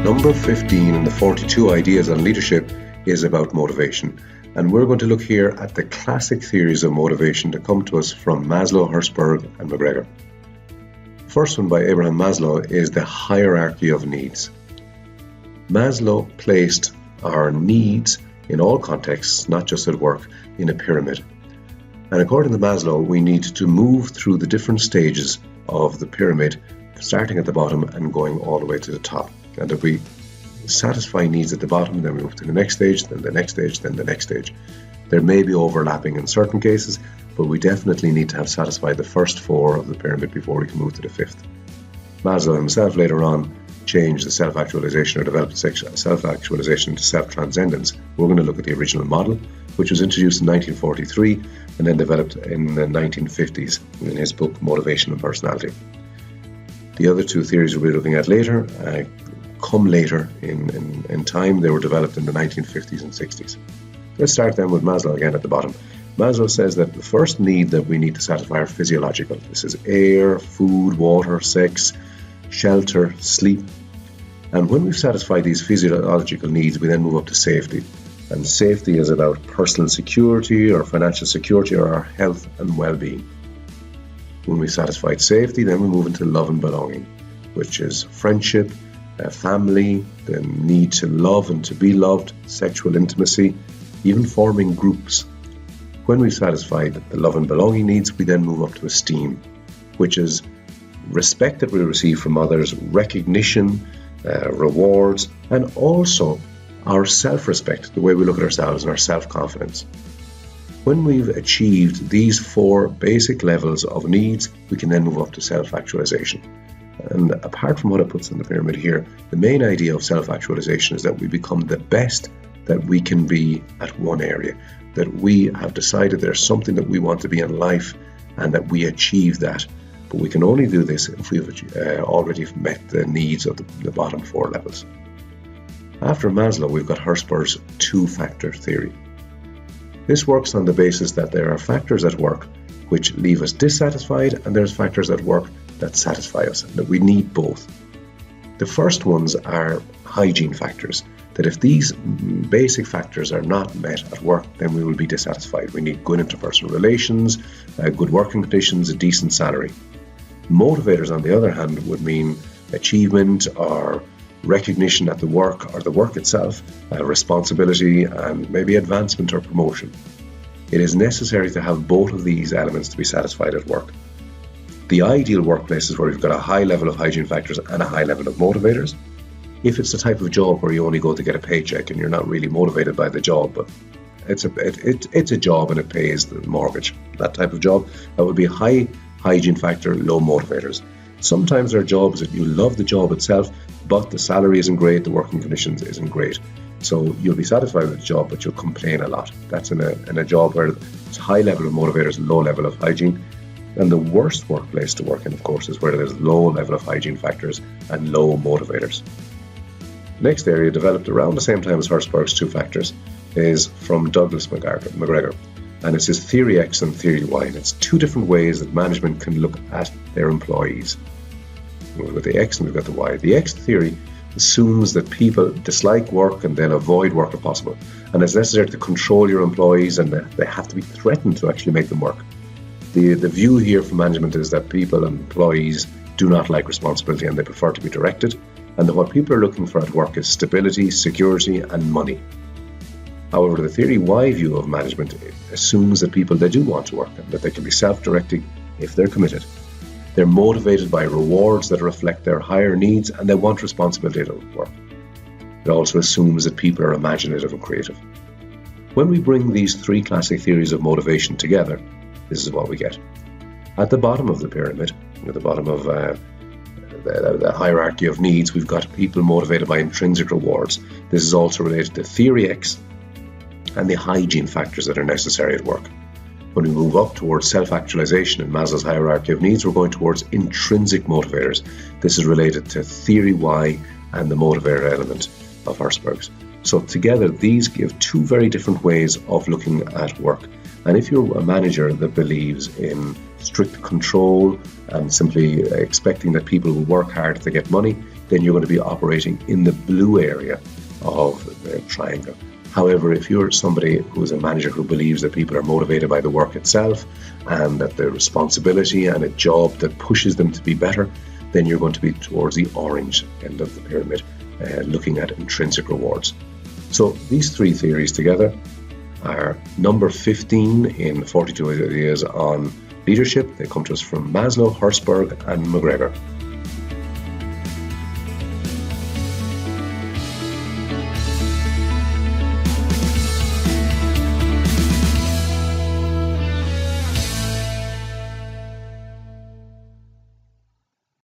Number 15 in the 42 ideas on leadership is about motivation. And we're going to look here at the classic theories of motivation that come to us from Maslow, Herzberg and Mc Gregor. First one by Abraham Maslow is the hierarchy of needs. Maslow placed our needs in all contexts, not just at work, in a pyramid. And according to Maslow, we need to move through the different stages of the pyramid, starting at the bottom and going all the way to the top. And if we satisfy needs at the bottom, then we move to the next stage, then the next stage, then the next stage. There may be overlapping in certain cases, but we definitely need to have satisfied the first four of the pyramid before we can move to the fifth. Maslow himself later on changed the self-actualization or developed self-actualization into self-transcendence. We're going to look at the original model, which was introduced in 1943 and then developed in the 1950s in his book Motivation and Personality. The other two theories we'll be looking at later come later in time. They were developed in the 1950s and 60s. Let's start then with Maslow again at the bottom. Maslow says that the first need that we need to satisfy are physiological. This is air, food, water, sex, shelter, sleep. And when we've satisfied these physiological needs, we then move up to safety. And safety is about personal security or financial security or our health and well-being. When we've satisfied safety, then we move into love and belonging, which is friendship, family, the need to love and to be loved, sexual intimacy, even forming groups. When we've satisfied the love and belonging needs, we then move up to esteem, which is respect that we receive from others, recognition, rewards, and also our self-respect, the way we look at ourselves and our self-confidence. When we've achieved these four basic levels of needs, we can then move up to self-actualization. And apart from what it puts in the pyramid here, the main idea of self-actualization is that we become the best that we can be at one area, that we have decided there's something that we want to be in life and that we achieve that. But we can only do this if we've already met the needs of the bottom four levels. After Maslow, we've got Herzberg's two-factor theory. This works on the basis that there are factors at work which leave us dissatisfied, and there's factors at work that satisfy us, and that we need both. The first ones are hygiene factors, that if these basic factors are not met at work, then we will be dissatisfied. We need good interpersonal relations, good working conditions, a decent salary. Motivators, on the other hand, would mean achievement or recognition at the work or the work itself, responsibility, and maybe advancement or promotion. It is necessary to have both of these elements to be satisfied at work. The ideal workplace is where we've got a high level of hygiene factors and a high level of motivators. If it's the type of job where you only go to get a paycheck and you're not really motivated by the job, but it's a job and it pays the mortgage, that type of job, that would be a high hygiene factor, low motivators. Sometimes there are jobs that you love the job itself, but the salary isn't great, the working conditions isn't great. So you'll be satisfied with the job, but you'll complain a lot. That's in a job where it's high level of motivators, low level of hygiene. And the worst workplace to work in, of course, is where there's low level of hygiene factors and low motivators. Next area, developed around the same time as Herzberg's two factors, is from Douglas Mc Gregor. And it's his theory X and theory Y. And it's two different ways that management can look at their employees. We've got the X and we've got the Y. The X theory assumes that people dislike work and they'll avoid work if possible. And it's necessary to control your employees and they have to be threatened to actually make them work. The view here from management is that people and employees do not like responsibility and they prefer to be directed. And that what people are looking for at work is stability, security, and money. However, the theory Y view of management assumes that people, they do want to work and that they can be self-directing if they're committed. They're motivated by rewards that reflect their higher needs and they want responsibility at work. It also assumes that people are imaginative and creative. When we bring these three classic theories of motivation together, this is what we get. At the bottom of the pyramid, at the bottom of the hierarchy of needs, we've got people motivated by intrinsic rewards. This is also related to theory X and the hygiene factors that are necessary at work. When we move up towards self-actualization in Maslow's hierarchy of needs, we're going towards intrinsic motivators. This is related to theory Y and the motivator element of Herzberg's. So together, these give two very different ways of looking at work. And if you're a manager that believes in strict control and simply expecting that people will work hard to get money, then you're going to be operating in the blue area of the triangle. However, if you're somebody who's a manager who believes that people are motivated by the work itself and that the responsibility and a job that pushes them to be better, then you're going to be towards the orange end of the pyramid, looking at intrinsic rewards. So these three theories together are number 15 in 42 ideas on leadership. They come to us from Maslow, Herzberg and Mc Gregor.